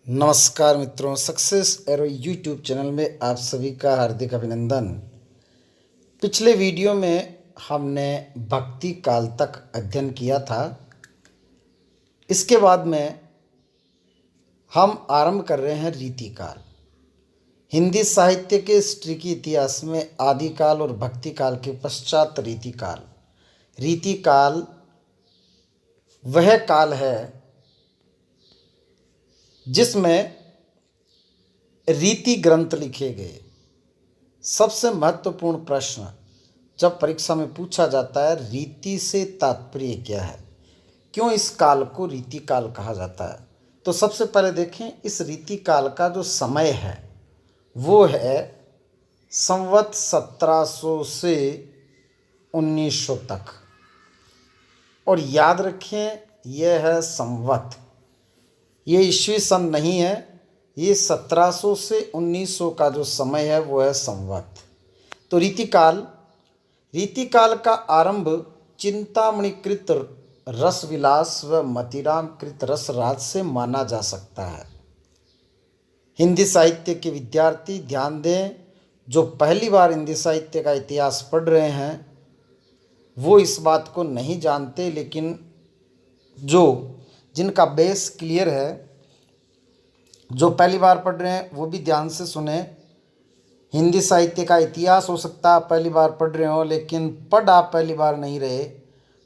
नमस्कार मित्रों, success arrow YouTube channel में आप सभी का हार्दिक अभिनंदन। पिछले वीडियो में हमने भक्ति काल तक अध्ययन किया था। इसके बाद में हम आरंभ कर रहे हैं रीतिकाल। हिंदी साहित्य के सृष्टि के इतिहास में आदिकाल और भक्ति काल के पश्चात रीतिकाल। रीतिकाल वह काल है जिसमें रीति ग्रंथ लिखे गए। सबसे महत्वपूर्ण प्रश्न जब परीक्षा में पूछा जाता है, रीति से तात्पर्य क्या है, क्यों इस काल को रीति काल कहा जाता है, तो सबसे पहले देखें इस रीति काल का जो समय है वो है संवत 1700 से 1900 तक। और याद रखें यह है संवत, ये ईस्वी सन नहीं है। ये 1700 से 1900 का जो समय है वो है संवत। तो रीतिकाल का आरंभ चिंतामणिकृत रसविलास व मतिरामकृत रसराज से माना जा सकता है। हिंदी साहित्य के विद्यार्थी ध्यान दें, जो पहली बार हिंदी साहित्य का इतिहास पढ़ रहे हैं वो इस बात को नहीं जानते, लेकिन जिनका बेस क्लियर है, जो पहली बार पढ़ रहे हैं वो भी ध्यान से सुने। हिंदी साहित्य का इतिहास हो सकता है आप पहली बार पढ़ रहे हो, लेकिन पढ़ आप पहली बार नहीं रहे।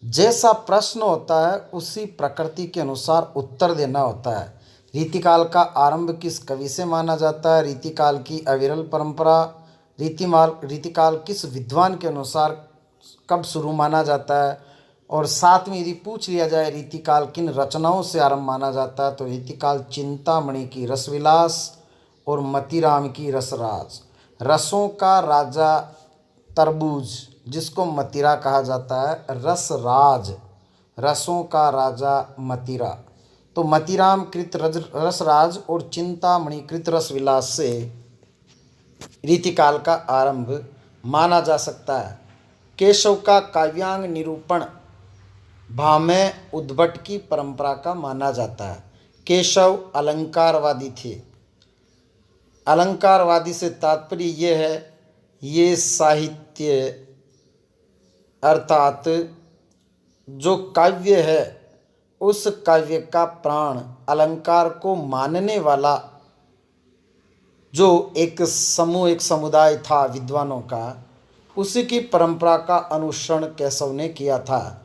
जैसा प्रश्न होता है उसी प्रकृति के अनुसार उत्तर देना होता है। रीतिकाल का आरंभ किस कवि से माना जाता है, रीतिकाल की अविरल परंपरा, रीतिकाल किस विद्वान के अनुसार कब शुरू माना जाता है, और साथ में यदि पूछ लिया जाए रीतिकाल किन रचनाओं से आरंभ माना जाता है, तो रीतिकाल चिंतामणि की रसविलास और मतिराम की रसराज। रसों का राजा तरबूज, जिसको मतिरा कहा जाता है, रसराज, रसों का राजा मतिरा। तो मतिराम कृत रसराज और चिंतामणि कृत रसविलास से रीतिकाल का आरंभ माना जा सकता है। केशव का काव्यांग निरूपण भामह उद्भट की परंपरा का माना जाता है। केशव अलंकारवादी थे। अलंकारवादी से तात्पर्य ये है, ये साहित्य अर्थात जो काव्य है उस काव्य का प्राण अलंकार को मानने वाला जो एक समुदाय था विद्वानों का, उसी की परंपरा का अनुसरण केशव ने किया था।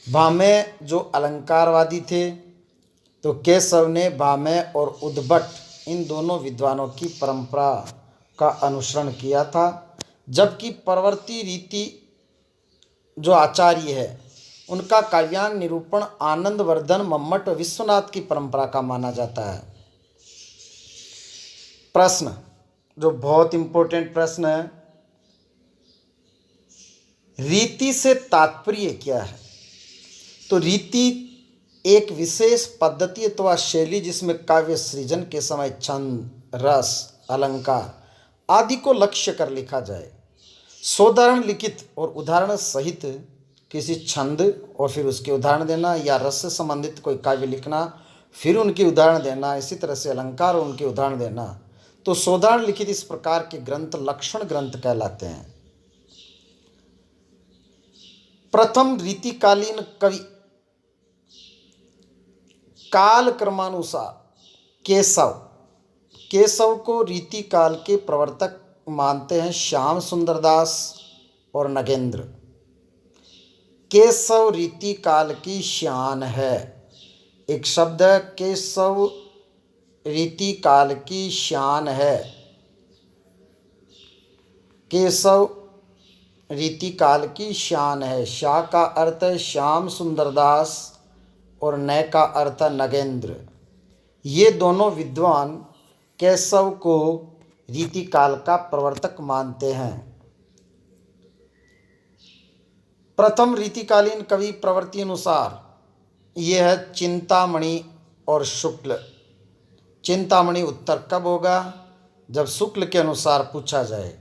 भामह जो अलंकारवादी थे, तो केशव ने भामह और उद्भट इन दोनों विद्वानों की परंपरा का अनुसरण किया था। जबकि परवर्ती रीति जो आचार्य है उनका काव्यांग निरूपण आनंदवर्धन, मम्मट और विश्वनाथ की परंपरा का माना जाता है। प्रश्न जो बहुत इंपॉर्टेंट प्रश्न है, रीति से तात्पर्य क्या है। तो रीति एक विशेष पद्धति अथवा शैली जिसमें काव्य सृजन के समय छंद, रस, अलंकार आदि को लक्ष्य कर लिखा जाए। सोदाहरण लिखित और उदाहरण सहित किसी छंद और फिर उसके उदाहरण देना, या रस से संबंधित कोई काव्य लिखना फिर उनके उदाहरण देना, इसी तरह से अलंकार और उनके उदाहरण देना। तो सोदाहरण लिखित इस प्रकार के ग्रंथ लक्षण ग्रंथ कहलाते हैं। प्रथम रीतिकालीन कवि काल क्रमानुसार केशव को रीतिकाल के प्रवर्तक मानते हैं श्याम सुंदर दास और नगेंद्र। केशव रीतिकाल की शान है। एक शब्द है केशव रीतिकाल की शान है। केशव रीतिकाल की शान है। शाह का अर्थ है श्याम सुंदर दास और नय का अर्थ है नगेंद्र। ये दोनों विद्वान केशव को रीतिकाल का प्रवर्तक मानते हैं। प्रथम रीतिकालीन कवि प्रवृत्ति अनुसार यह है चिंतामणि और शुक्ल। चिंतामणि उत्तर कब होगा, जब शुक्ल के अनुसार पूछा जाए।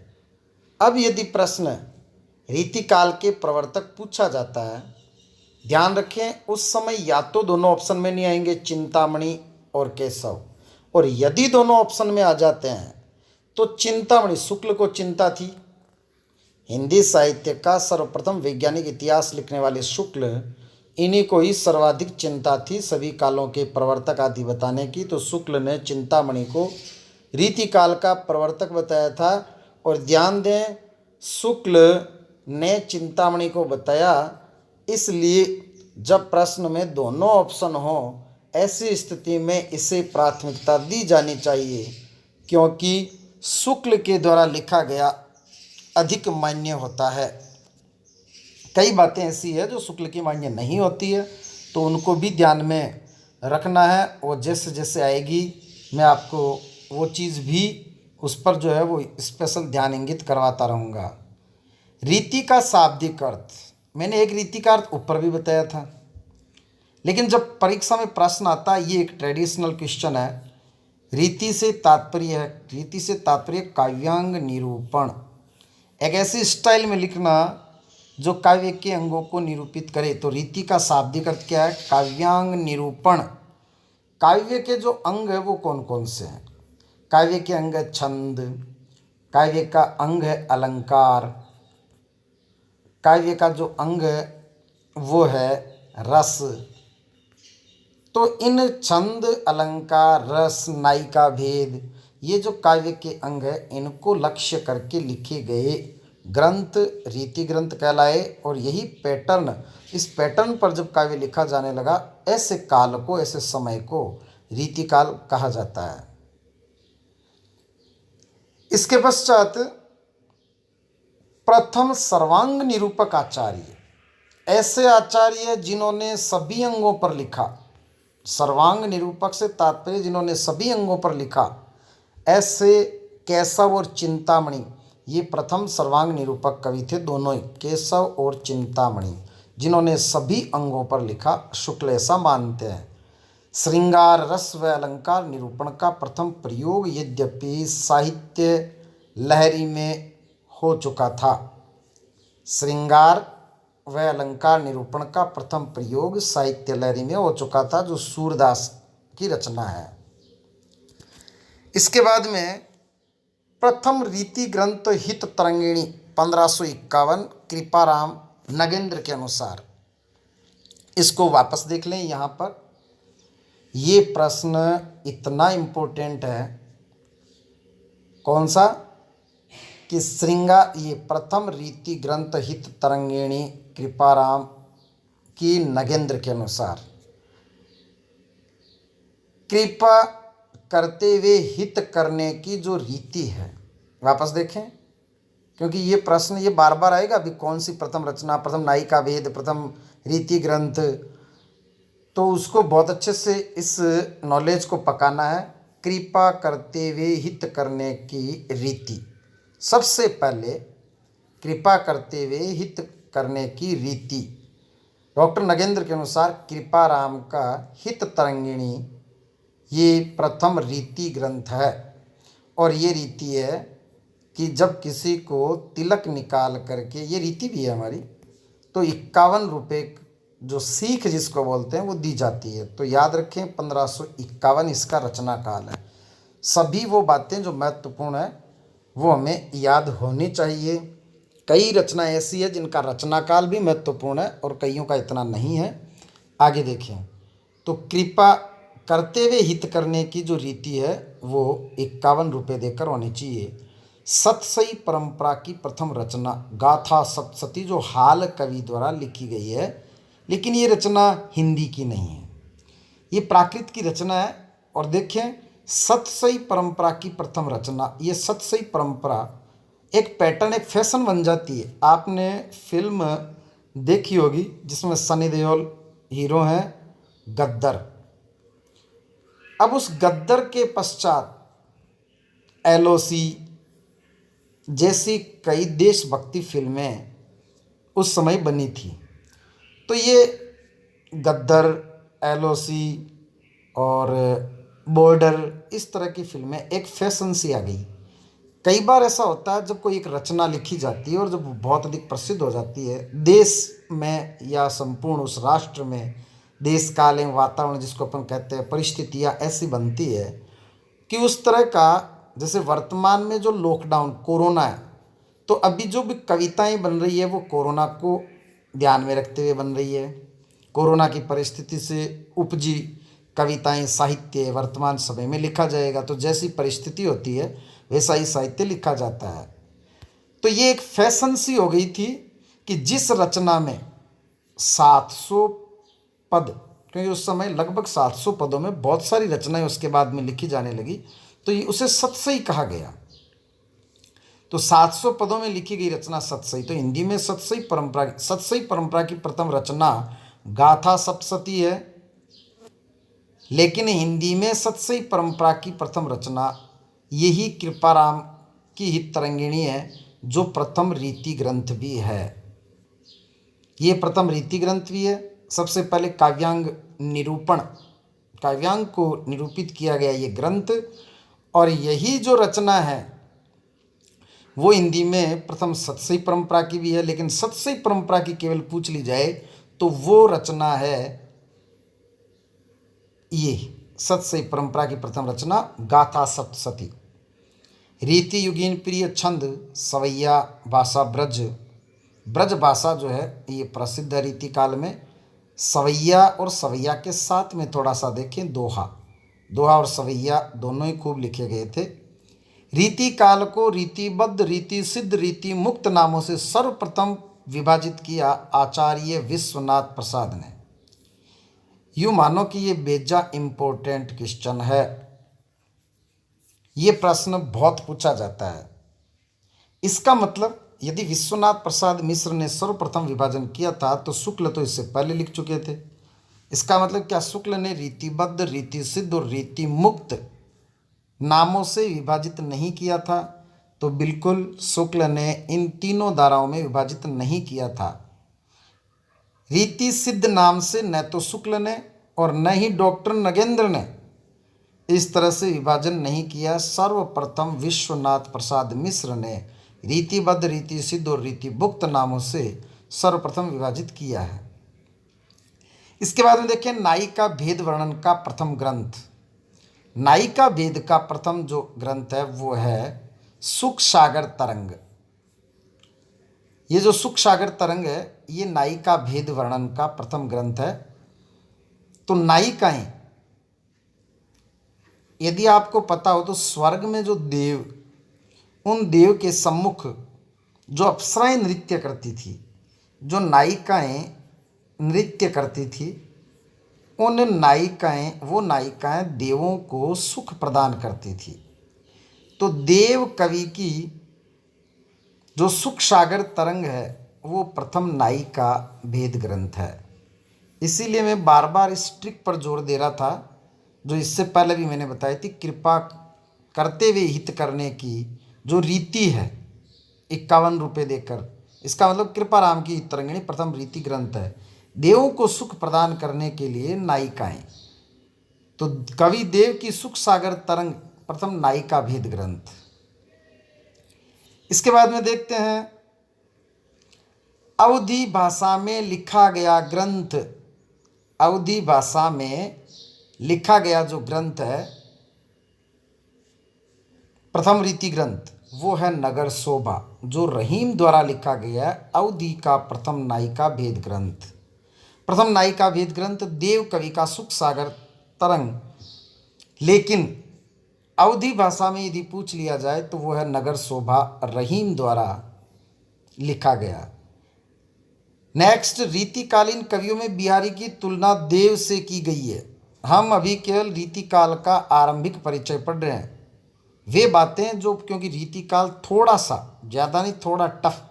अब यदि प्रश्न रीतिकाल के प्रवर्तक पूछा जाता है, ध्यान रखें उस समय या तो दोनों ऑप्शन में नहीं आएंगे चिंतामणि और केशव, और यदि दोनों ऑप्शन में आ जाते हैं तो चिंतामणि, शुक्ल को चिंता थी। हिंदी साहित्य का सर्वप्रथम वैज्ञानिक इतिहास लिखने वाले शुक्ल, इन्हीं को ही सर्वाधिक चिंता थी सभी कालों के प्रवर्तक आदि बताने की। तो शुक्ल ने चिंतामणि को रीतिकाल का प्रवर्तक बताया था। और ध्यान दें, शुक्ल ने चिंतामणि को बताया, इसलिए जब प्रश्न में दोनों ऑप्शन हो ऐसी स्थिति में इसे प्राथमिकता दी जानी चाहिए, क्योंकि शुक्ल के द्वारा लिखा गया अधिक मान्य होता है। कई बातें ऐसी है जो शुक्ल की मान्य नहीं होती है, तो उनको भी ध्यान में रखना है। और जैसे जैसे आएगी मैं आपको वो चीज़ भी उस पर जो है वो स्पेशल ध्यान इंगित करवाता रहूँगा। रीति का शाब्दिक अर्थ, मैंने एक रीति का अर्थ ऊपर भी बताया था, लेकिन जब परीक्षा में प्रश्न आता है, ये एक ट्रेडिशनल क्वेश्चन है। रीति से तात्पर्य है, रीति से तात्पर्य काव्यांग निरूपण, एक ऐसी स्टाइल में लिखना जो काव्य के अंगों को निरूपित करे। तो रीति का शाब्दिक अर्थ क्या है? काव्यांग निरूपण। काव्य के जो अंग है वो कौन कौन से हैं? काव्य के अंग है छंद, काव्य का अंग है अलंकार, काव्य का जो अंग है वो है रस। तो इन छंद, अलंकार, रस, नायिका भेद, ये जो काव्य के अंग है इनको लक्ष्य करके लिखे गए ग्रंथ रीति ग्रंथ कहलाए। और यही पैटर्न, इस पैटर्न पर जब काव्य लिखा जाने लगा, ऐसे काल को, ऐसे समय को रीति काल कहा जाता है। इसके पश्चात प्रथम सर्वांग निरूपक आचार्य, ऐसे आचार्य जिन्होंने सभी अंगों पर लिखा। सर्वांग निरूपक से तात्पर्य जिन्होंने सभी अंगों पर लिखा। ऐसे केशव और चिंतामणि, ये प्रथम सर्वांग निरूपक कवि थे, दोनों ही, केशव और चिंतामणि, जिन्होंने सभी अंगों पर लिखा, शुक्ल ऐसा मानते हैं। श्रृंगार, रस व अलंकार निरूपण का प्रथम प्रयोग यद्यपि साहित्य लहरी में हो चुका था। श्रृंगार व अलंकार निरूपण का प्रथम प्रयोग साहित्य लहरी में हो चुका था, जो सूरदास की रचना है। इसके बाद में प्रथम रीति ग्रंथ हित तरंगिणी 1551 कृपाराम नगेंद्र के अनुसार। इसको वापस देख लें यहाँ पर। ये प्रश्न इतना इम्पोर्टेंट है, कौन सा? कि श्रृंगार, ये प्रथम रीति ग्रंथ हित तरंगिणी कृपाराम की नगेंद्र के अनुसार। कृपा करते हुए हित करने की जो रीति है, वापस देखें, क्योंकि ये प्रश्न ये बार बार आएगा। अभी कौन सी प्रथम रचना, प्रथम नायिका भेद, प्रथम रीति ग्रंथ, तो उसको बहुत अच्छे से इस नॉलेज को पकाना है। कृपा करते हुए हित करने की रीति, सबसे पहले कृपा करते हुए हित करने की रीति डॉक्टर नगेंद्र के अनुसार कृपाराम का हित तरंगिणी ये प्रथम रीति ग्रंथ है। और ये रीति है कि जब किसी को तिलक निकाल करके, ये रीति भी है हमारी, तो 51 रुपये जो सीख जिसको बोलते हैं वो दी जाती है। तो याद रखें 1551 इसका रचना काल है। सभी वो बातें जो महत्वपूर्ण है वो हमें याद होनी चाहिए। कई रचना ऐसी है जिनका रचना काल भी महत्वपूर्ण है और कईयों का इतना नहीं है। आगे देखें, तो कृपा करते हुए हित करने की जो रीति है वो 51 रुपये देकर होनी चाहिए। सतसई परंपरा की प्रथम रचना गाथा सप्तशती जो हाल कवि द्वारा लिखी गई है, लेकिन ये रचना हिंदी की नहीं है, ये प्राकृत की रचना है। और देखें, सतसई परंपरा की प्रथम रचना, ये सतसई परंपरा एक पैटर्न, एक फैशन बन जाती है। आपने फिल्म देखी होगी जिसमें सनी देओल हीरो हैं, गद्दर। अब उस गद्दर के पश्चात एलओसी जैसी कई देशभक्ति फिल्में उस समय बनी थी। तो ये गद्दर, एलओसी और बॉर्डर, इस तरह की फिल्में एक फैशन सी आ गई। कई बार ऐसा होता है जब कोई एक रचना लिखी जाती है और जब बहुत अधिक प्रसिद्ध हो जाती है देश में या संपूर्ण उस राष्ट्र में, देश काल एवं वातावरण जिसको अपन कहते हैं, परिस्थितियाँ ऐसी बनती है कि उस तरह का, जैसे वर्तमान में जो लॉकडाउन कोरोना है, तो अभी जो भी कविताएं बन रही है वो कोरोना को ध्यान में रखते हुए बन रही है। कोरोना की परिस्थिति से उपजी कविताएं, साहित्य वर्तमान समय में लिखा जाएगा, तो जैसी परिस्थिति होती है वैसा ही साहित्य लिखा जाता है। तो ये एक फैशन सी हो गई थी कि जिस रचना में 700 पद, क्योंकि उस समय लगभग 700 पदों में बहुत सारी रचनाएं उसके बाद में लिखी जाने लगी, तो ये उसे सतसई कहा गया। तो 700 पदों में लिखी गई रचना सतसई। तो हिंदी में सतसई परंपरा की प्रथम रचना गाथा सप्तशती है, लेकिन हिंदी में सतसई परंपरा की प्रथम रचना यही कृपाराम की हित तरंगिणी है, जो प्रथम रीति ग्रंथ भी है। ये प्रथम रीति ग्रंथ भी है। सबसे पहले काव्यांग को निरूपित किया गया ये ग्रंथ, और यही जो रचना है वो हिंदी में प्रथम सतसई परंपरा की भी है। लेकिन सतसई परंपरा की केवल पूछ ली जाए तो वो रचना है ये सतसई परंपरा की प्रथम रचना गाथा सप्तशती। रीति युगीन प्रिय छंद सवैया भाषा ब्रज भाषा जो है ये प्रसिद्ध है रीति काल में। सवैया और सवैया के साथ में थोड़ा सा देखें दोहा और सवैया दोनों ही खूब लिखे गए थे। रीति काल को रीतिबद्ध, रीति सिद्ध, रीति मुक्त नामों से सर्वप्रथम विभाजित किया आचार्य विश्वनाथ प्रसाद ने। यूँ मानो कि ये बेजा इम्पोर्टेंट क्वेश्चन है। ये प्रश्न बहुत पूछा जाता है। इसका मतलब यदि विश्वनाथ प्रसाद मिश्र ने सर्वप्रथम विभाजन किया था तो शुक्ल तो इससे पहले लिख चुके थे। इसका मतलब क्या शुक्ल ने रीतिबद्ध, रीति सिद्ध और रीति मुक्त नामों से विभाजित नहीं किया था? तो बिल्कुल शुक्ल ने इन तीनों धाराओं में विभाजित नहीं किया था। रीति सिद्ध नाम से न तो शुक्ल ने और न ही डॉक्टर नगेंद्र ने इस तरह से विभाजन नहीं किया। सर्वप्रथम विश्वनाथ प्रसाद मिश्र ने रीतिबद्ध, रीति सिद्ध और रीति मुक्त नामों से सर्वप्रथम विभाजित किया है। इसके बाद में देखें नायिका भेद वर्णन का प्रथम ग्रंथ। नायिका भेद का प्रथम जो ग्रंथ है वो है सुख सागर तरंग। ये जो सुख सागर तरंग है ये नायिका भेद वर्णन का प्रथम ग्रंथ है। तो नायिकाएं, यदि आपको पता हो तो स्वर्ग में जो देव, उन देव के सम्मुख जो अप्सराएं नृत्य करती थी, जो नायिकाएं नृत्य करती थी, वो नायिकाएं देवों को सुख प्रदान करती थी। तो देव कवि की जो सुख सागर तरंग है वो प्रथम नायिका भेद ग्रंथ है। इसीलिए मैं बार बार इस ट्रिक पर जोर दे रहा था जो इससे पहले भी मैंने बताई थी। कृपा करते हुए हित करने की जो रीति है 51 रुपये देकर, इसका मतलब कृपाराम की हित तरंगिणी प्रथम रीति ग्रंथ है। देवों को सुख प्रदान करने के लिए नायिकाएं, तो कवि देव की सुख सागर तरंग प्रथम नायिका भेद ग्रंथ। इसके बाद में देखते हैं अवधी भाषा में लिखा गया ग्रंथ। अवधी भाषा में लिखा गया जो ग्रंथ है प्रथम रीति ग्रंथ वो है नगर शोभा, जो रहीम द्वारा लिखा गया है। अवधी का प्रथम नायिका भेद ग्रंथ। प्रथम नायिका भेद ग्रंथ देव कवि का सुख सागर तरंग। लेकिन अवधी भाषा में यदि पूछ लिया जाए तो वो है नगर शोभा, रहीम द्वारा लिखा गया। नेक्स्ट, रीतिकालीन कवियों में बिहारी की तुलना देव से की गई है। हम अभी केवल रीतिकाल का आरंभिक परिचय पढ़ रहे हैं। वे बातें जो, क्योंकि रीतिकाल थोड़ा सा, ज़्यादा नहीं थोड़ा टफ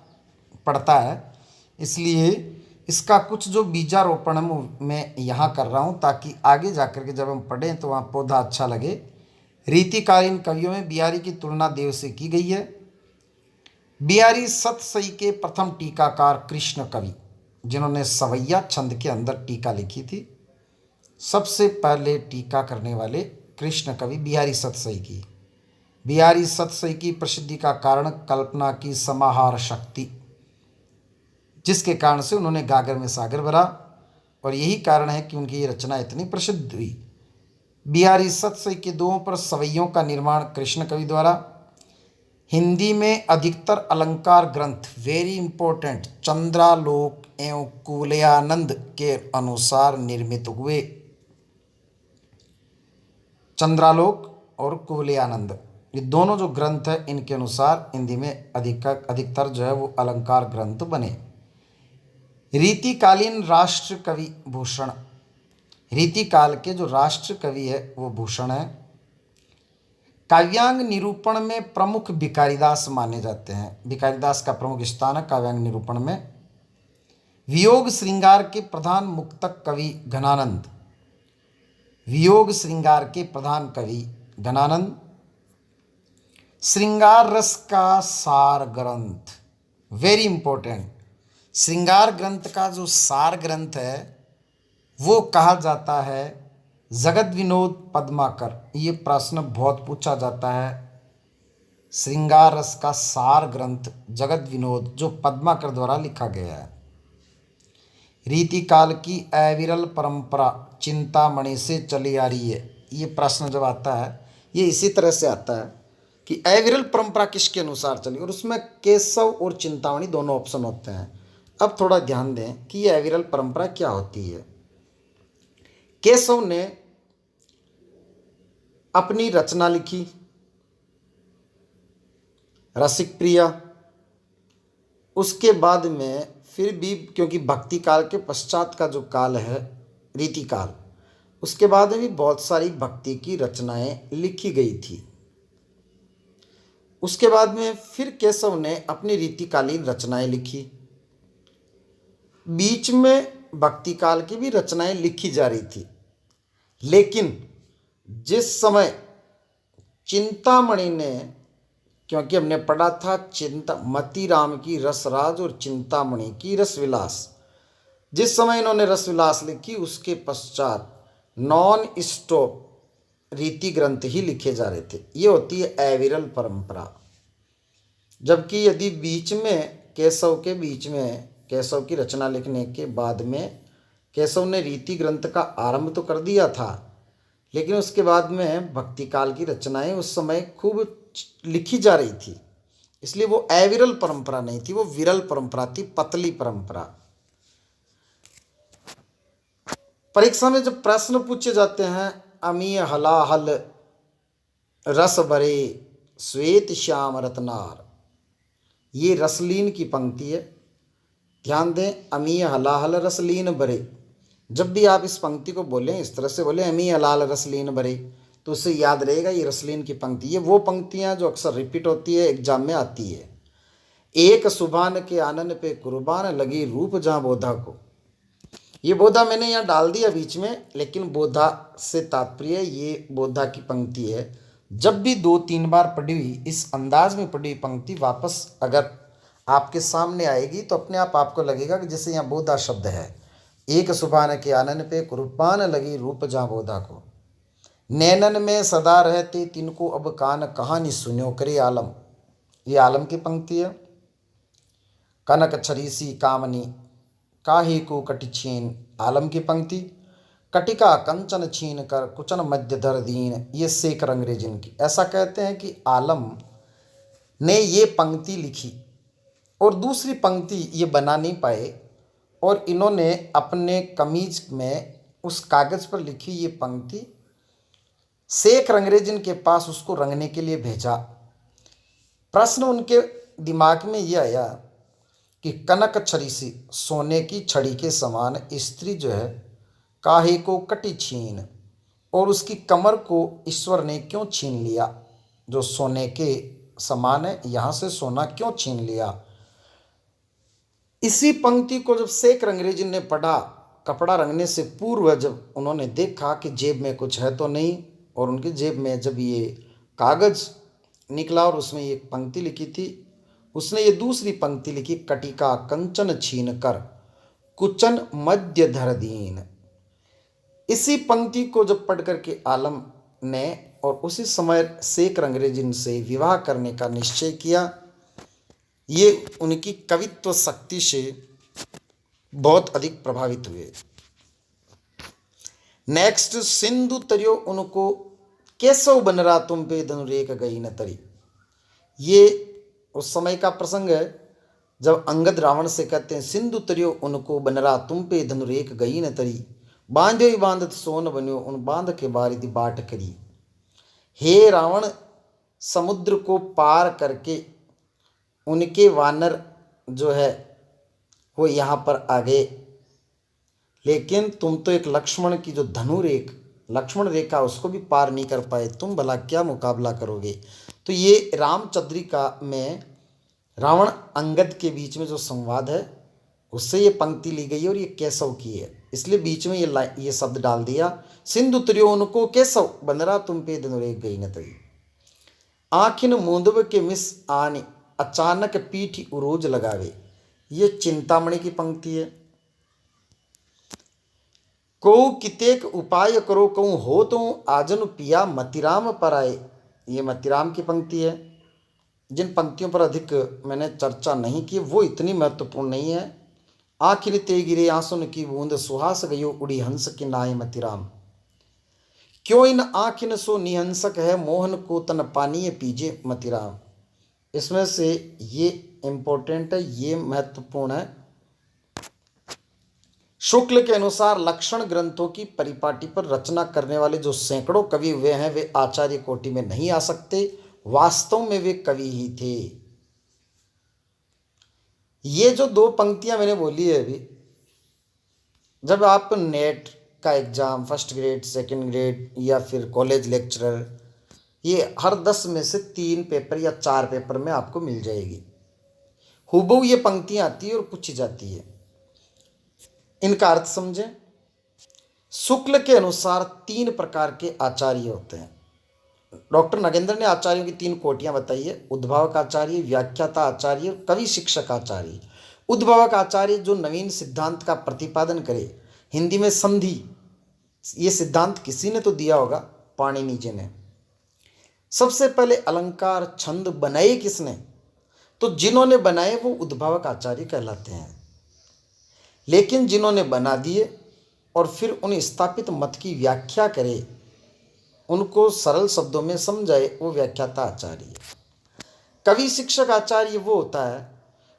पड़ता है, इसलिए इसका कुछ जो बीजारोपण मैं यहाँ कर रहा हूँ ताकि आगे जाकर के जब हम पढ़ें तो वहाँ पौधा अच्छा लगे। रीतिकालीन कवियों में बिहारी की तुलना देव से की गई है। बिहारी सतसई के प्रथम टीकाकार कृष्ण कवि, जिन्होंने सवैया छंद के अंदर टीका लिखी थी। सबसे पहले टीका करने वाले कृष्ण कवि बिहारी सतसई की। बिहारी सतसई की प्रसिद्धि का कारण कल्पना की समाहार शक्ति, जिसके कारण से उन्होंने गागर में सागर भरा, और यही कारण है कि उनकी ये रचना इतनी प्रसिद्ध हुई। बिहारी सत्सई के दोहों पर सवैयों का निर्माण कृष्ण कवि द्वारा। हिंदी में अधिकतर अलंकार ग्रंथ वेरी इंपॉर्टेंट चंद्रालोक एवं कुवलयानंद के अनुसार निर्मित हुए। चंद्रालोक और कुवलयानंद ये दोनों जो ग्रंथ है इनके अनुसार हिंदी में अधिकतर जो है वो अलंकार ग्रंथ बने। रीतिकालीन राष्ट्र कवि भूषण, रीतिकाल के जो राष्ट्र कवि है वो भूषण है। काव्यांग निरूपण में प्रमुख भिखारीदास माने जाते हैं, भिखारीदास का प्रमुख स्थान है काव्यांग निरूपण में। वियोग श्रृंगार के प्रधान मुक्तक कवि घनानंद, वियोग श्रृंगार के प्रधान कवि घनानंद। श्रृंगार रस का सार ग्रंथ वेरी इंपॉर्टेंट, श्रृंगार ग्रंथ का जो सार ग्रंथ है वो कहा जाता है जगत विनोद पद्माकर। ये प्रश्न बहुत पूछा जाता है। श्रृंगार रस का सार ग्रंथ जगत विनोद जो पद्माकर द्वारा लिखा गया है। रीतिकाल की अविरल परंपरा चिंतामणि से चली आ रही है। ये प्रश्न जब आता है ये इसी तरह से आता है कि अविरल परंपरा किसके अनुसार चली, और उसमें केशव और चिंतामणि दोनों ऑप्शन होते हैं। अब थोड़ा ध्यान दें कि ये अविरल परंपरा क्या होती है। केशव ने अपनी रचना लिखी रसिक प्रिया, उसके बाद में फिर भी क्योंकि भक्ति काल के पश्चात का जो काल है रीतिकाल, उसके बाद में भी बहुत सारी भक्ति की रचनाएं लिखी गई थी। उसके बाद में फिर केशव ने अपनी रीतिकालीन रचनाएं लिखी। बीच में भक्ति काल की भी रचनाएं लिखी जा रही थी, लेकिन जिस समय चिंतामणि ने, क्योंकि हमने पढ़ा था मतीराम की रसराज और चिंतामणि की रसविलास, जिस समय इन्होंने रसविलास लिखी उसके पश्चात नॉन स्टॉप रीति ग्रंथ ही लिखे जा रहे थे। ये होती है अविरल परंपरा। जबकि यदि बीच में केशव की रचना लिखने के बाद में केशव ने रीति ग्रंथ का आरंभ तो कर दिया था, लेकिन उसके बाद में भक्ति काल की रचनाएं उस समय खूब लिखी जा रही थी, इसलिए वो अविरल परंपरा नहीं थी, वो विरल परंपरा थी, पतली परंपरा। परीक्षा में जब प्रश्न पूछे जाते हैं अमीय हलाहल रस भरे श्वेत श्याम रत्नार, ये रसलीन की पंक्ति है। ध्यान दें, अमीय हलाहल रसलीन भरे। जब भी आप इस पंक्ति को बोलें इस तरह से बोलें अमीय हलाल रसलीन भरे, तो उससे याद रहेगा ये रसलीन की पंक्ति। ये वो पंक्तियां जो अक्सर रिपीट होती है, एग्जाम में आती है। एक सुभान के आनन पे कुर्बान लगी रूप जहाँ बोधा को। ये बोधा मैंने यहाँ डाल दिया बीच में, लेकिन बोधा से तात्पर्य ये बोधा की पंक्ति है। जब भी 2-3 बार पढ़ी हुई इस अंदाज में पढ़ी हुई पंक्ति वापस अगर आपके सामने आएगी तो अपने आप आपको लगेगा कि जैसे यहाँ बोधा शब्द है। एक सुभान के आनन पे कुर्बान लगी रूप जहाँ बोधा को, नैनन में सदा रहते तिनको अब कान कहानी सुन्यो करे आलम। ये आलम की पंक्ति है। कनक छरीसी कामनी काहे को कटि छीन, आलम की पंक्ति। कटिका कंचन छीन कर कुचन मध्य धर दीन, ये शेखर अंग्रेजन की। ऐसा कहते हैं कि आलम ने ये पंक्ति लिखी और दूसरी पंक्ति ये बना नहीं पाए, और इन्होंने अपने कमीज में उस कागज़ पर लिखी ये पंक्ति शेखर अंग्रेजन के पास उसको रंगने के लिए भेजा। प्रश्न उनके दिमाग में ये आया कि कनक छरीसी, सोने की छड़ी के समान स्त्री जो है, काहे को कटी छीन, और उसकी कमर को ईश्वर ने क्यों छीन लिया, जो सोने के समान है यहाँ से सोना क्यों छीन लिया। इसी पंक्ति को जब शेखर अंग्रेजन ने पढ़ा, कपड़ा रंगने से पूर्व जब उन्होंने देखा कि जेब में कुछ है तो नहीं, और उनकी जेब में जब ये कागज़ निकला और उसमें ये पंक्ति लिखी थी, उसने ये दूसरी पंक्ति लिखी, कटिका कंचन छीन कर कुचन मध्य धर दीन। इसी पंक्ति को जब पढ़ करके आलम ने और उसी समय शेखर अंग्रेजन से विवाह करने का निश्चय किया। ये उनकी कवित्व शक्ति से बहुत अधिक प्रभावित हुए। नेक्स्ट, सिंधु तरियो उनको केशव बनरा तुम पे धनुरेक गई न तरी। ये उस समय का प्रसंग है जब अंगद रावण से कहते हैं, सिंधु तरियो उनको बनरा तुम पे धनुरेक गई न तरी, बांध्यो ही बांधत सोन बन्यो उन बांध के बारिधि बाट करी। हे रावण, समुद्र को पार करके उनके वानर जो है वो यहाँ पर आ गए, लेकिन तुम तो एक लक्ष्मण की जो लक्ष्मण रेखा उसको भी पार नहीं कर पाए, तुम भला क्या मुकाबला करोगे। तो ये रामचंद्रिका में रावण अंगद के बीच में जो संवाद है उससे ये पंक्ति ली गई है और ये केशव की है, इसलिए बीच में ये शब्द डाल दिया, सिंधु तरियो उनको केशव बनरा तुम पे धनुरेक गई न तरी। आखिन मूंदव के मिस आनी अचानक पीठी उरोज लगावे, ये चिंतामणि की पंक्ति है। को कितेक उपाय करो कहूँ हो तो आजन पिया मतिराम पर आए, ये मतिराम की पंक्ति है। जिन पंक्तियों पर अधिक मैंने चर्चा नहीं की वो इतनी महत्वपूर्ण नहीं है। आखिर ते गिरे आंसुन की बूंद सुहास गयो उड़ी हंस की नाय मतिराम, क्यों इन आखिन सो निहंसक है मोहन को तन पानीय पीजे मतिराम। इसमें से ये इंपॉर्टेंट है, ये महत्वपूर्ण है। शुक्ल के अनुसार लक्षण ग्रंथों की परिपाटी पर रचना करने वाले जो सैकड़ों कवि हुए हैं वे आचार्य कोटि में नहीं आ सकते, वास्तव में वे कवि ही थे। ये जो दो पंक्तियां मैंने बोली है अभी, जब आप नेट का exam first grade second grade या फिर कॉलेज लेक्चरर, ये हर 10 में से 3 पेपर या 4 पेपर में आपको मिल जाएगी, हूबहू ये पंक्तियां आती है और पूछी जाती है। इनका अर्थ समझें। शुक्ल के अनुसार 3 प्रकार के आचार्य होते हैं। डॉक्टर नगेंद्र ने आचार्यों की 3 कोटियां बताई है, उद्भावक आचार्य, व्याख्याता आचार्य, कवि शिक्षक आचार्य। उद्भावक आचार्य जो नवीन सिद्धांत का प्रतिपादन करे, हिंदी में संधि, ये सिद्धांत किसी ने तो दिया होगा, पाणिनि जी ने। सबसे पहले अलंकार छंद बनाए किसने, तो जिन्होंने बनाए वो उद्भावक आचार्य कहलाते हैं। लेकिन जिन्होंने बना दिए और फिर उन स्थापित मत की व्याख्या करे, उनको सरल शब्दों में समझाए, वो व्याख्याता आचार्य। कवि शिक्षक आचार्य वो होता है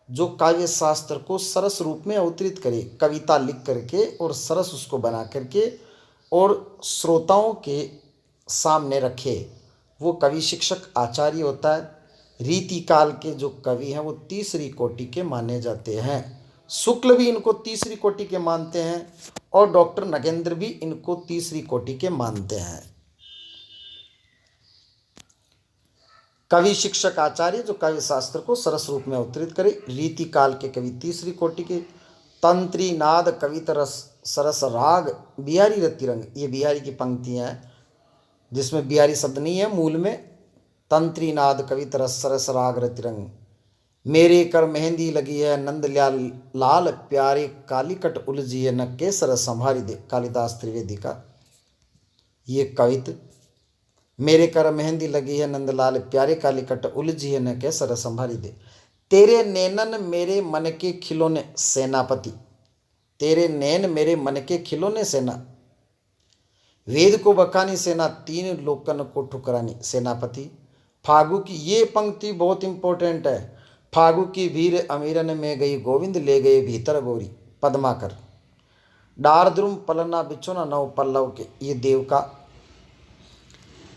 जो काव्य शास्त्र को सरस रूप में अवतरित करे, कविता लिख करके और सरस उसको बना करके और श्रोताओं के सामने रखे, वो कवि शिक्षक आचार्य होता है। रीति काल के जो कवि हैं वो तीसरी कोटि के माने जाते हैं। शुक्ल भी इनको तीसरी कोटि के मानते हैं और डॉक्टर नगेंद्र भी इनको तीसरी कोटि के मानते हैं। कवि शिक्षक आचार्य जो काव्य शास्त्र को सरस रूप में अवतरित करे, रीति काल के कवि तीसरी कोटि के। तंत्री नाद कवित रस सरस राग बिहारी रतिरंग, ये बिहारी की पंक्तियां हैं जिसमें बिहारी शब्द नहीं है मूल में। तंत्री नाद कवित रस सरस राग रतिरंग, मेरे कर मेहंदी लगी है नंद लाल प्यारे कालीकट उलझी है न केसर संभारी दे, कालिदास त्रिवेदी का ये कवित। मेरे कर मेहंदी लगी है नंदलाल प्यारे कालीकट उलझी है न केसर संभारी दे, तेरे नैनन मेरे मन के खिलौने सेनापति, तेरे नैन मेरे मन के खिलौने सेना, वेद को बखानी सेना 3 लोकन को ठुकरानी सेनापति। फागु की ये पंक्ति बहुत इंपॉर्टेंट है, फागु की भीर अमीरन में गई गोविंद ले गए भीतर गोरी पद्माकर, डार द्रुम पलना बिछोना नव पल्लव के, ये देव का।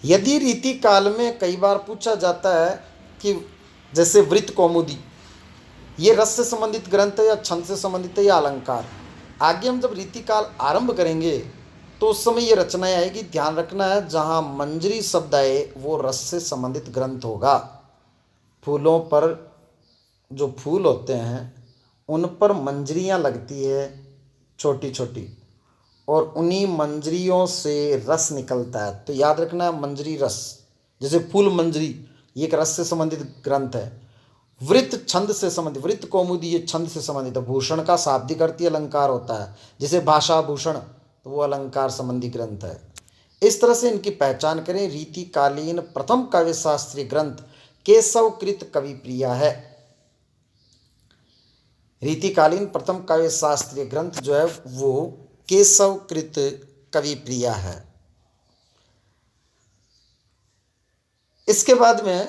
यदि रीति काल में कई बार पूछा जाता है कि जैसे वृत्त कौमुदी, ये रस से संबंधित ग्रंथ है या छंद से संबंधित है या अलंकार, आगे हम जब रीति काल आरंभ करेंगे तो उस समय ये रचनाएं आएगी। ध्यान रखना है, जहाँ मंजरी शब्द आए वो रस से संबंधित ग्रंथ होगा। फूलों पर जो फूल होते हैं उन पर मंजरियाँ लगती है छोटी छोटी, और उन्हीं मंजरियों से रस निकलता है। तो याद रखना है मंजरी रस, जैसे फूल मंजरी, ये एक रस से संबंधित ग्रंथ है। वृत्त छंद से संबंधित, वृत्त कौमुदी ये छंद से संबंधित है। भूषण का शाब्दिक अर्थ अलंकार होता है, जैसे भाषा भूषण, तो वो अलंकार संबंधी ग्रंथ है। इस तरह से इनकी पहचान करें। रीतिकालीन प्रथम काव्य शास्त्रीय ग्रंथ केशवकृत कवि प्रिया है। रीतिकालीन प्रथम काव्य शास्त्रीय ग्रंथ जो है वो केशवकृत कवि प्रिया है। इसके बाद में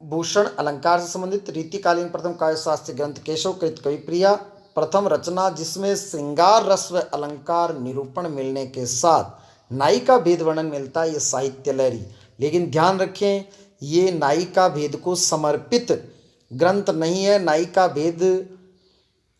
भूषण अलंकार से संबंधित रीतिकालीन प्रथम काव्य शास्त्रीय ग्रंथ केशव कृत कवि प्रिया, प्रथम रचना जिसमें श्रृंगार रस व अलंकार निरूपण मिलने के साथ नायिका भेद वर्णन मिलता है, ये साहित्य लहरी। लेकिन ध्यान रखें, ये नायिका भेद को समर्पित ग्रंथ नहीं है, नायिका भेद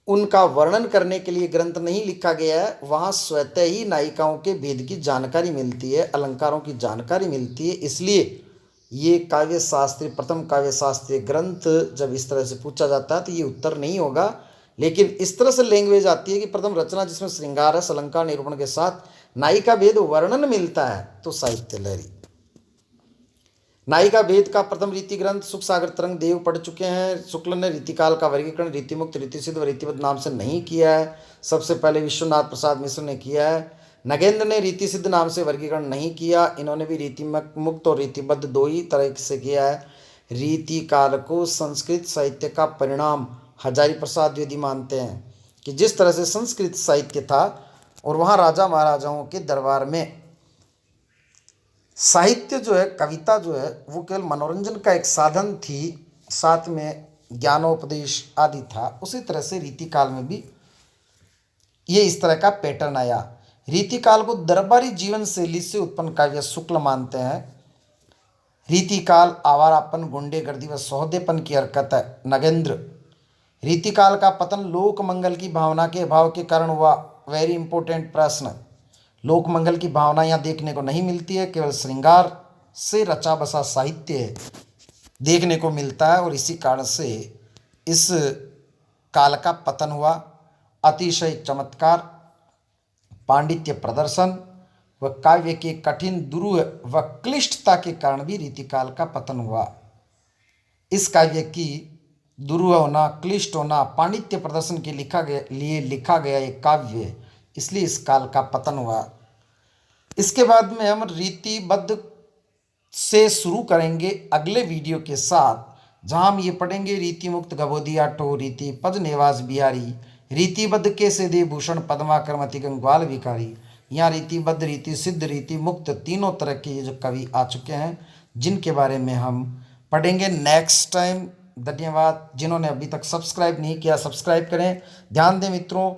उनका वर्णन करने के लिए ग्रंथ नहीं लिखा गया है। वहाँ स्वतः ही नायिकाओं के भेद की जानकारी मिलती है, अलंकारों की जानकारी मिलती है। इसलिए ये काव्य शास्त्रीय प्रथम काव्य शास्त्रीय ग्रंथ जब इस तरह से पूछा जाता है तो ये उत्तर नहीं होगा। लेकिन इस तरह से लैंग्वेज आती है कि प्रथम रचना जिसमें श्रृंगार रस अलंकार निरूपण के साथ नायिका भेद वर्णन मिलता है, तो साहित्य लहरी। नायिका भेद का प्रथम रीति ग्रंथ सुख सागर तरंग देव पढ़ चुके हैं। शुक्ल ने रीतिकाल का वर्गीकरण रीतिमुक्त रीतिसिद्ध व रीतिबद्ध नाम से नहीं किया है, सबसे पहले विश्वनाथ प्रसाद मिश्र ने किया है। नगेंद्र ने रीतिसिद्ध नाम से वर्गीकरण नहीं किया, इन्होंने भी रीतिमुक्त और रीतिबद्ध दो ही तरह से किया है। रीतिकाल को संस्कृत साहित्य का परिणाम हजारी प्रसाद द्विवेदी मानते हैं कि जिस तरह से संस्कृत साहित्य था और वहाँ राजा महाराजाओं के दरबार में साहित्य जो है, कविता जो है, वो केवल मनोरंजन का एक साधन थी, साथ में ज्ञानोपदेश आदि था। उसी तरह से रीतिकाल में भी ये इस तरह का पैटर्न आया। रीतिकाल को दरबारी जीवन शैली से उत्पन्न काव्य शुक्ल मानते हैं। रीतिकाल आवारापन, गुंडेगर्दी व सौदेपन की हरकत है, नगेंद्र। रीतिकाल का पतन लोक मंगल की भावना के अभाव के कारण हुआ, वेरी इंपॉर्टेंट प्रश्न। लोक मंगल की भावना यहाँ देखने को नहीं मिलती है, केवल श्रृंगार से रचा बसा साहित्य देखने को मिलता है और इसी कारण से इस काल का पतन हुआ। अतिशय चमत्कार, पांडित्य प्रदर्शन व काव्य के कठिन दुरूह व क्लिष्टता के कारण भी रीतिकाल का पतन हुआ। इस काव्य की दुरूह होना, क्लिष्ट होना, पांडित्य प्रदर्शन के लिए लिखा गया एक काव्य, इसलिए इस काल का पतन हुआ। इसके बाद में हम रीतिबद्ध से शुरू करेंगे अगले वीडियो के साथ, जहां हम ये पढ़ेंगे रीति मुक्त गबोदिया ठो, रीति पद निवास बिहारी, रीतिबद्ध के सेदे भूषण पद्माकर अति गंगवाल विकारी। यहाँ रीतिबद्ध, रीति सिद्ध, रीति मुक्त तीनों तरह के ये जो कवि आ चुके हैं, जिनके बारे में हम पढ़ेंगे नेक्स्ट टाइम। धन्यवाद। जिन्होंने अभी तक सब्सक्राइब नहीं किया, सब्सक्राइब करें। ध्यान दें मित्रों,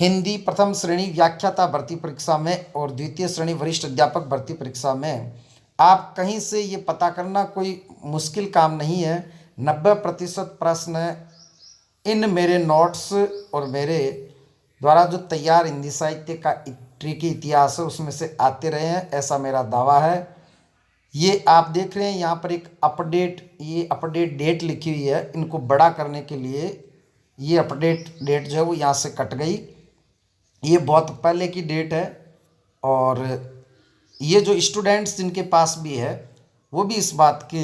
हिंदी प्रथम श्रेणी व्याख्याता भर्ती परीक्षा में और द्वितीय श्रेणी वरिष्ठ अध्यापक भर्ती परीक्षा में आप कहीं से ये पता करना कोई मुश्किल काम नहीं है। 90% प्रश्न इन मेरे नोट्स और मेरे द्वारा जो तैयार हिंदी साहित्य का ट्रिकी इतिहास है उसमें से आते रहे हैं, ऐसा मेरा दावा है। ये आप देख रहे हैं यहाँ पर एक अपडेट डेट लिखी हुई है। इनको बड़ा करने के लिए ये अपडेट डेट जो है वो यहाँ से कट गई, ये बहुत पहले की डेट है। और ये जो स्टूडेंट्स जिनके पास भी है वो भी इस बात के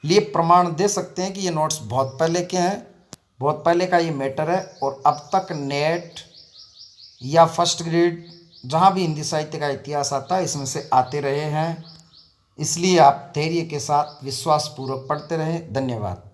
लिए प्रमाण दे सकते हैं कि ये नोट्स बहुत पहले के हैं, बहुत पहले का ये मैटर है। और अब तक नेट या फर्स्ट ग्रेड जहाँ भी हिंदी साहित्य का इतिहास आता है इसमें से आते रहे हैं, इसलिए आप धैर्य के साथ विश्वासपूर्वक पढ़ते रहें। धन्यवाद।